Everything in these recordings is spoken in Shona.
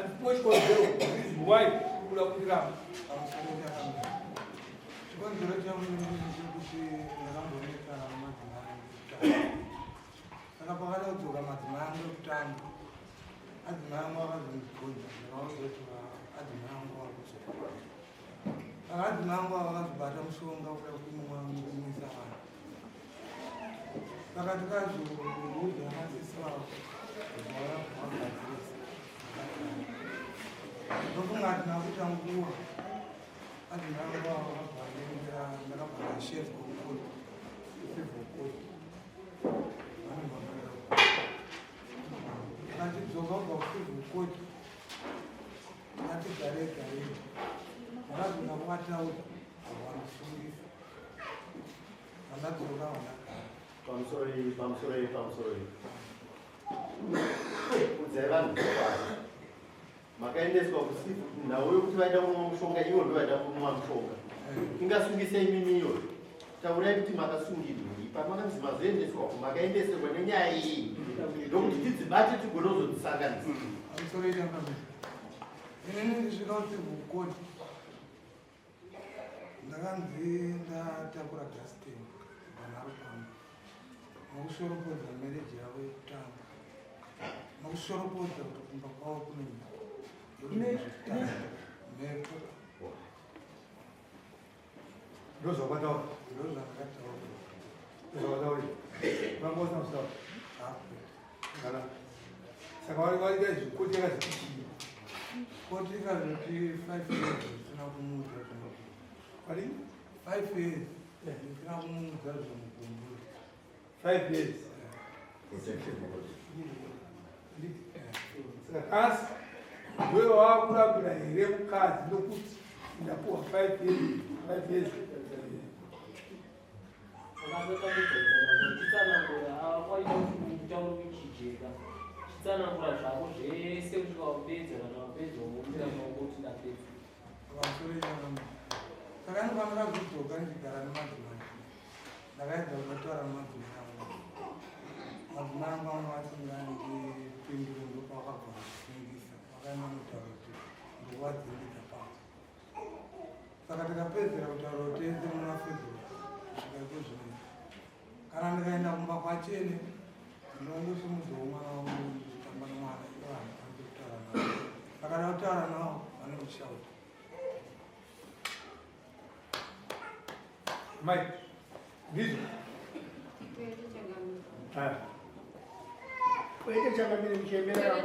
depois quando deu o uai, o programa. I'm sorry. Makaendeswa kusifu na wewe kuti vaida kumwa mushonga iwo ndo vaida kumwa mushonga ingasungisa imimi iyoyo taurai kuti makasungirwa ipa makanzi mazoendeswa makaendeserwa nenyaya iyi ndokuti tidzibate tigonozodzisanganisa inini zvikauti vukoti ndakanzi ndatakura gasteni vanharo pano nokushoropodza mereji yavo yekutanga nokushoropodza kuti kumba kwavo kune mhepo ndozvakataura ndozvakataura vangosamusitaura kana saka waita zvikuti yakazvichii koti ikazoti 5 years zvisina kumuudza zvinoku vari 5 years zvisina kumuudza zvomukumburi 5 years saka asi wewe wakurapira here mukadzi nokuti ndapuwa 5 years chitsanangura zvako zvese kusvika kupedza kana wapedza womumbira maokoti ndapedza saka ndinofanira kudzoka ndigara nemadzimai ndakaedza kutaura nemadzimai angu madzimai angu anovanasingandipindure ndopavakagona kusingisa vakaenda mutaura kuti ndowadzindika pavo saka tikapedzera kutaura kuti tiende muna february kusvika ikozvino kana ndikaenda kumba kwachene ndinongosimudzawo mwana wangu nditamba nemwana ivanhu vanzi kutaura navo vakada kutaura navo vane kushauta Mike, ndizvo kwete chakamire muchembera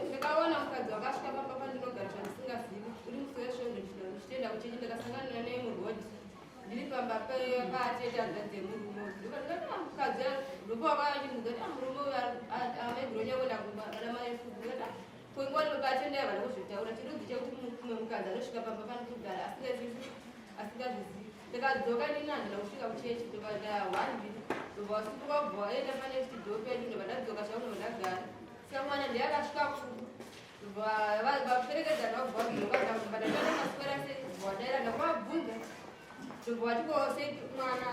ndakaona mukadzi wakasvika papapa ndinogara zvandisingazivi uri muswesvondo ndichitenda kuchechi ndakasangana nemurodi ndiri pamba paatete adzadzemurume ndikati mukadzi ndopawakachimudza murume amaigironyawenda kumadamaifuata kwenguva ndinobatendea vana kuzvitaura chirudzi chekuti mumwe mukadzi anosvika pamba panokugara asingazvizivi ndikadzoka ninandira kusvika kuchechi ndobada 1 ndobva usiku kwabva waenda pane chidhope ndobva ndadzoka zvangu ndobva ndagara saka mwana ndeyakasvika vaperekedzana vabvaaaaamaswera sevadaira ndakumabvunza ndobva watikose mwana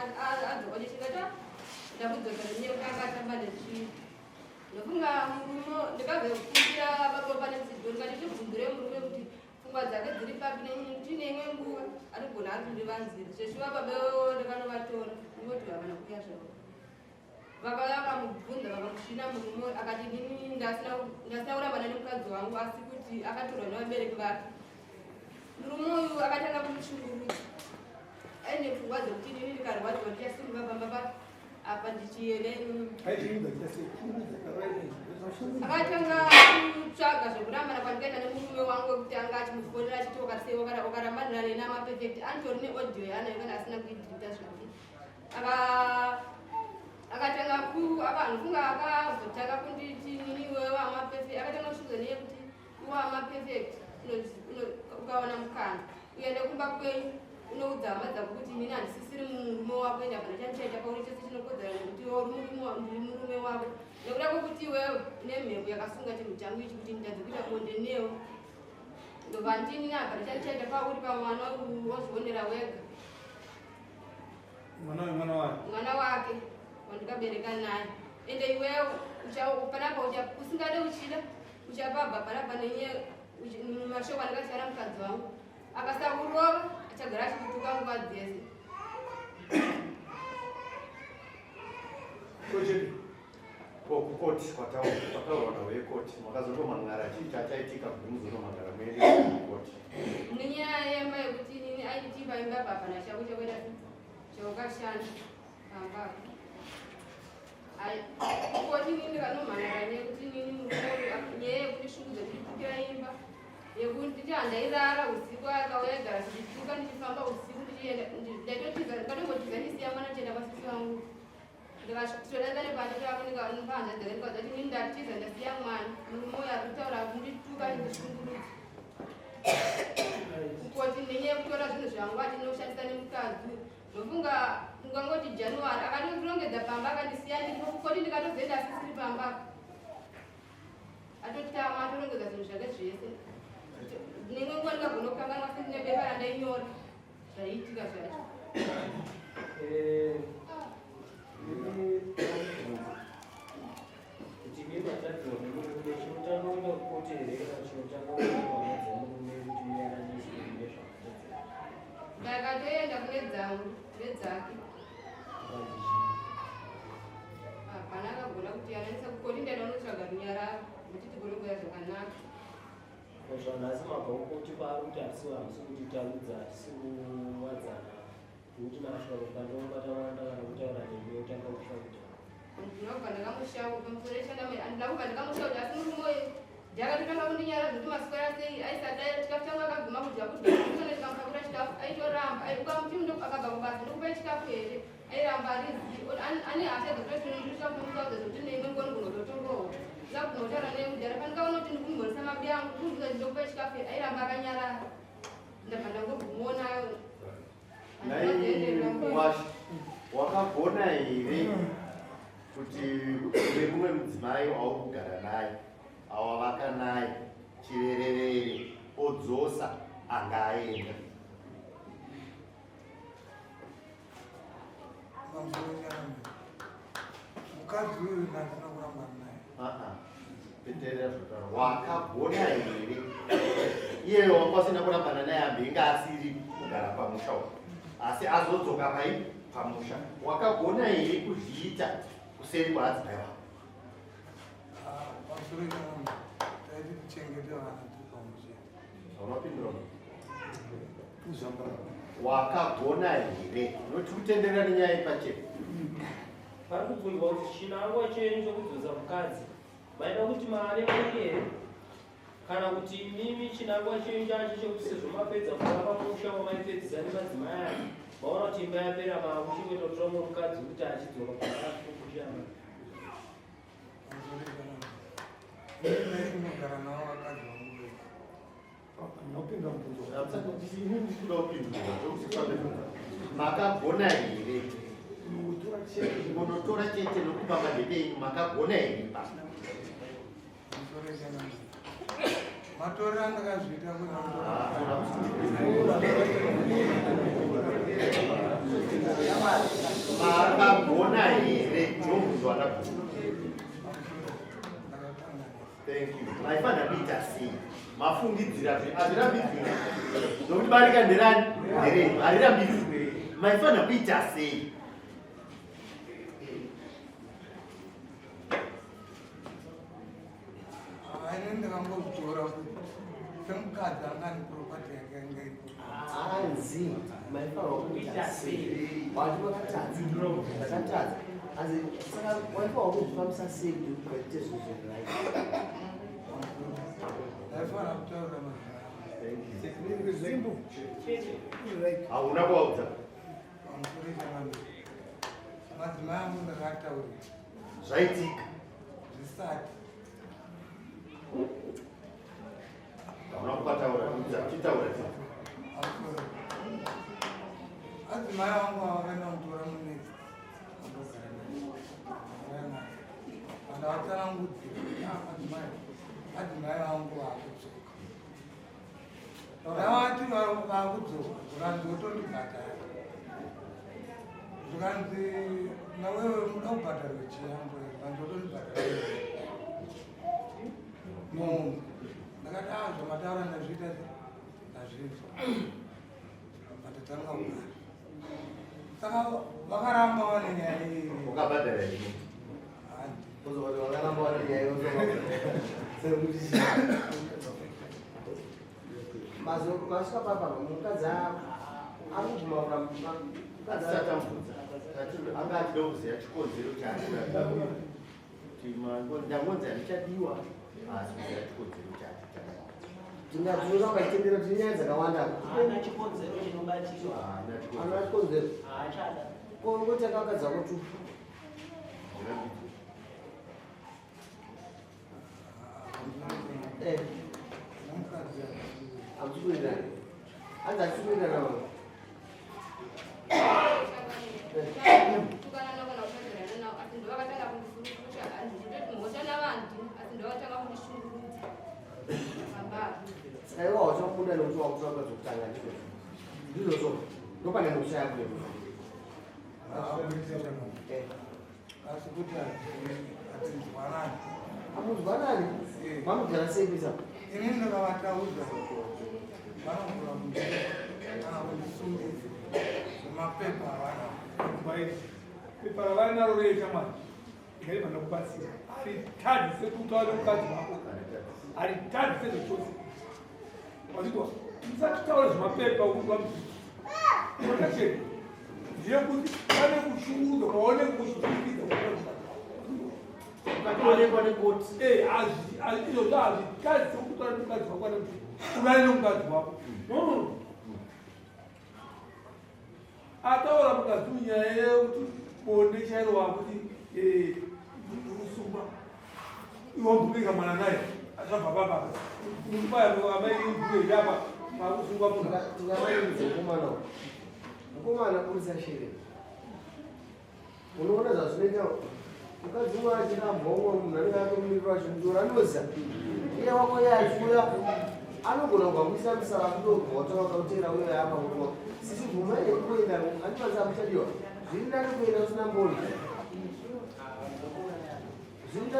adzoka nechingata ndamudzokera nekangatamba nechii ndofunga murume ndikabve kufundira baba pane mudhuri kati chibvunzire murume kuti pfungwa dzake dziri papi tine imwe nguva arigona ari kundivanzira zveshuva baba ndakanovatora ndingoti havana kuya zvavo vakauya vakamubvunza vakamushina murume akati nini ndasina kurambana nemukadzi wangu asi kuti akatorwa nevabereki vake murume uyu akatanga kumushungurudza aine pfungwa dzekuti nini ndikarwadziwa ndichasunga pamba pake apa ndichiene akatanga kutsvaga zvekurambana kwandikaenda nemurume wangu wekuti anga achimufonera achiti ukarambanira nena mapefect anditori neaudio yaanayo kana asina kuidhirita zvake akatanga akanhufunga akazotanga kunditi nini iwe wamapefect akatanga kusvudza neyekuti iwamapefect ukaona mukana uende kumba kwenyu unoudza hama dzako kuti inini handisisiri murume wako enda kana chandichaita pauri chese chinokodzera nekuti ndiri murume wako nekuda kwokuti iwewe une mhepo yakasunga chinhu changu ichi kuti nditadze kuita bonde newo ndobva ndini nagara chaichaita pauri pamwana wozvionera wega mwana wake wandikabereka naye ende iwewo panapa usingade uchida uchapabva panapa nenye mumashoko andikachara mukadzi wangu akasakurova achagara achikutuka nguva dzese kukoti kwataurwa nawe koti makazondomangara chii chachaitika kuti muzondomangara muende kukoti nenyaya yemba yekuti nini aitipa imba papana chako chakuita chaukashanda pamba kukoti nini kanomhanara nekuti nini nyaya yekuti shuku dzetiritukira imba yekuti handairara usiku akauya gara ndichituka ndichifamba usiku ndaitotiza ndikatombotiza ndisiya mwana ndichienda pasisi vangu ndikasvika nepandikapanza dzere ndikadzati nini ndatiza ndasiya mwana murume uyo ari kutaura ndituka ndishungurudza kukoti nenyaya yekutora zvinhu zvangu ati ndinoshandisa nemukadzi ndofunga ngangoti january akatorongedza pamba akandisiya ndipo kukoti ndikatozoenda asisiri pamba atotama atorongedza zvinhu zvake zvese nemwe nguva ndikagona kukanganwa sendine bepa randainyora zvaiitika zvacho kuti bebatadzwa nemurume chinotanga kupoterera chinotanga kuamurume kuti uyananiswe nezvakatadzira ndakatoenda kune dzangu nedzake hapana akagona kuti yananisa kukoti ndaenda unotsvaga runyararo kuti tigone kuya zvakanaka zvanhasi mabva kukoti paari kuti asiwo hamisi kuti tarudza hatisi kuwadzana nokuti nasvika kupandobata wanda kana kutaura nemwe otanga kushauta ndinobva ndakamushauta pamusoro echandinabva ndakamushauta asi murume ndakatotanga kundinyaradza kuti maswera sei aisada chikafu changu akaguma kudya kuti ndikamupakura chikafu aitoramba ukamuti akabva kubasa ndokupai chikafu here airamba ane hasha dzototinoisakumusauza zokuti neimwe ngoni kunototongowo ndakunotaura nemudhara pandikaona kuti ndikumhoresa mabi angu kundiza ndokupai chikafu here airamba akanyarara ndabva ndangogumuonayo wakagona here kuti une mumwe mudzimai auri kugara naye awavaka naye chivererere odzosa angaenda mukadzi uyu ndandina kuramba naye peterera zvotaro wakagona here iyeyo wakwasina kurambana naye ambinga asiri kugara pamusha asi azodzoka pai pamusha wakagona here kuzviita kuseri kwaadzimai vako pamusoro ichana taiti tichengete vana tipamusha unopindura wakagona here noti kutenderera nenyaya yepacheko pari kubvunzwa kuti chinangwa chenyu chokudzosa mukadzi maida kuti mari maiyere kana kuti mimi chinangwa chenyu chacho chekuti sezvo mapedza kuva pamusha wamaipedzisa nemadzimai ake maona kuti imba yapera makuchingeta kutora mumwe mukadzi kuti achidzoka paaakukushama inogara navo vakadzi vangu makagona here munotora chete nokupa madhete enyu makagona here pa matorera ndakazviita makagona here ndomuzwa ndabvunza thank you maifanira kuita sei mafungidzira hazvirambidzwi nokuti barika nderani ndereni harirambidzwi maifanira kuita sei aine ndakangozvitora kuti semukadzi angani puropati yake angaipo hanzi maifanira kuita sei wati wakatadza ndakatadza asi saka waifanira kuzvifambisa sei kuti ukaite zvozverai ndaifanira kutaura hauna kuvaudza pamusoro ichanambi madzimai angu ndakataurira zvaitika zvisati hauna kupataura chitaura adzimai vangu avakaenda mutora munezi andogara naye andavatsanangudzira adzimai vangu vaakudzoka Ravati vakudzoka zvikanzi wotondibhadhara zvikanzi nawewe unoda kubhadharwa chiyambo zvikanzi wotondibhadhara munhu ndakati zvamataura ndazviita ndazvinzwa matatanga kugara saka vakaramba vane nyaya iyi ukabhadhara ii vakaramba vane nyaya masvika papa mukadzi anoguma asatambudza anga achida kuziva chikonzero chake ndangonzi handichadiwa asi kuziva chikonzero chake tingatinoda kuitendera tine nyaya dzakawanda haana chikonzero chinobatirwa ana chikonzero haachada kongoti akakadza kuti amsukurirani anzi achisukurirana saka iwa wachamuda nekuti wakutsvaka dzokutanga ndizvo ndopane kushaya kule asi kuti hatinzwanani amunzwanani mamugara sei kuisa inini ndakavataudza vanogura kana kundisungisa zvemapepa avana pepa ravanaro reita mwana ngaiva nokubatsira haritadzi sekutaura mukadzi wako haritadzi sezvechosi wazitwa musatitaura zvemapepa okuva protection ndeyekuti pane kushungudzo kwaoneka kuchitikidza ukatoonekwa nekoti izvozvo hazvitadzi sekutaura mukadzi wako ana kuti unani nomukadzi wako ataura mukadzi munyaya yekuti bonde chairo wakuti usungwa iwambubika mwana naye azvabva papa ubayaaaiapa pakusungwa munhu tingamaidze mukomana kurisa shere unoona zvazvinoita mukadzi umwe achina mhomwe munhu anenge atomirira chindoro anoziva iye wako ye achiuya anogona kubva muisa misara kudobva watanga kautera uye apa kuti sisi bvuma yekuenda andikwanisa muchadiwa zviri nani kuenda usina mboni zviri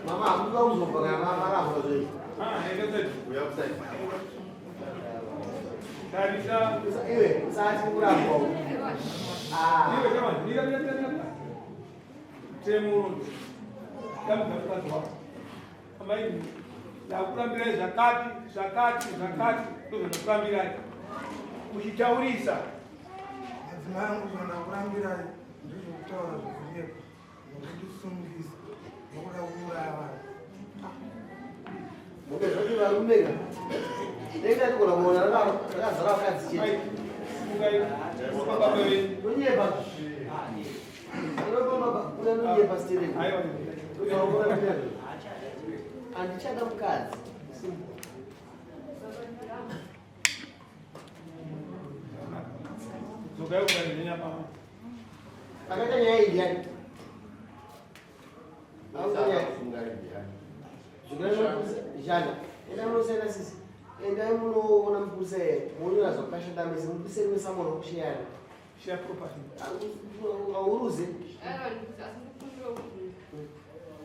mama hamuda kuzobva kana mamaramba zvei iwe usati kurambwa ndakurambirai zvakati ndozvanokurambirai uchitaurisa madzimai angu zvandakurambirai ndizvokutaura zvokureka nokundisungisa nokuda kuuraya vanhu muke zvoti varumeka denda tikona kuona rakazara vakadzi chete nonyepa una nonyepa steren handichada mukadzi akaita nyaya iyi ndiani zvana enda munosiyana sisi endai munoona mupurisa here muonera zvakashanda mese mupurisa rimwe samona kushiyana auruze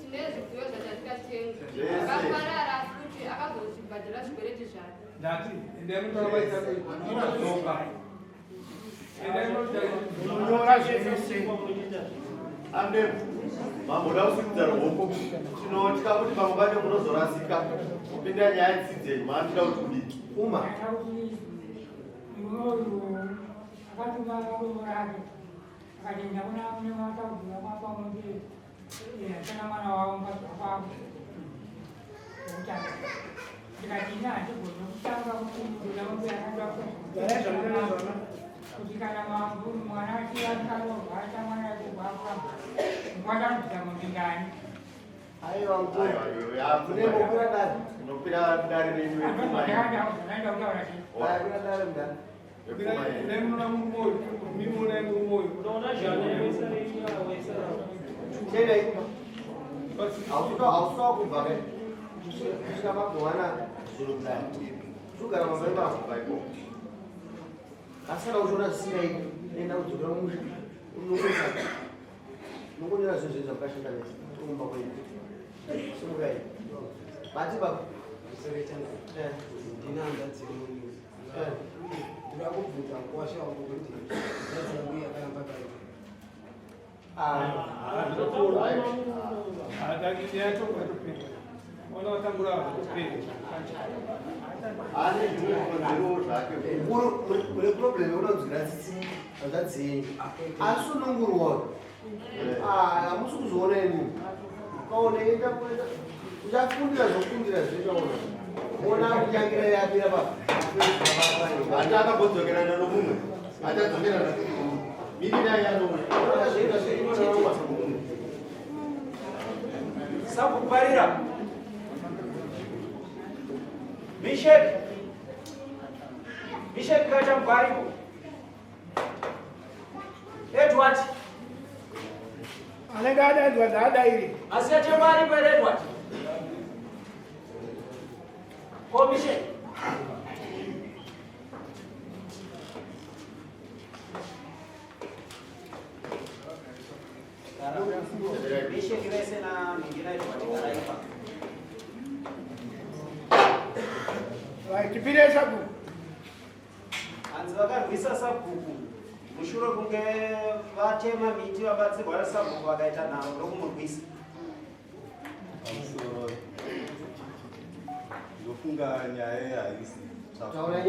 tinezvikuyo zvatatigatenga akaparara asi kuti akazozvibhadhara zvikwereti zvake ndati endai munoaaiaoka unyora zvese ande mamboda kusimudza ruoko tinotya kuti mamwe bacho munozorasika kupinda nyaya dzidzeni maandida kuti kudiki uma akatuma rume rake akatenda kuna mataudza mapamuti kana mwana wavo apapo utano tikati ina hatigoni kutanga kutumudzira mumbe akandakuzvana kuti kana mwana achiakanorwata mwana akubvakura ngwatanobvisa mumindani aiwa kune mokura dari unopira dari renyu andaaaaenda kutaura ti kuna dari mndani nemunona mumoyo mimunai mumoyo unaona Tena hivi. Hausa kubva ke. Kusvika magwana zviro kudai. Sugara mavemba kubaiko. Asana uchiona zvisina ipi. Nenda kudzokera musha. Unokuisa. Nongonyora zvinhu zvinhu zvakashanda nesi. Tokumba kwedu. Simukai. Bati baba. Ndinanga dzimwe. Ndira kubvuta kwasha ukuthi ndazanguya kana pakaita. Kune problem yekunodzira tsitsi zvakadzinyi asi unongurwa hamusi kuzoona imi ukaona enda uchafundira zvokufundira zvinoona ona kunyangira yapira hata akambodzokerana nomumwe atadzokerana mirira yanomwe Sakuparira. Mishek kacha mbariko. Edward. Anenge adaidzwa dzaadairi. Asi achembari pa Edward. Ko Mishek. Mishek rese na mingine Edward karaipa. Chipire sabu. Anzi vakarwisa sabhuku mushure kunge vatema miti vabatsirwa sabhuku vakaita nharo ndokumurwisa. ndofunga nyaya haisi taura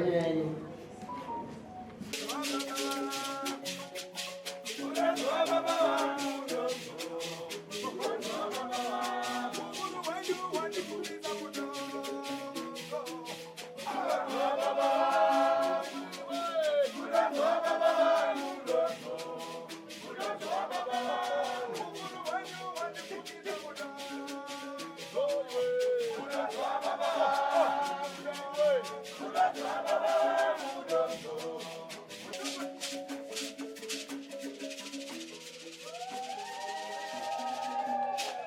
nyaya yenyu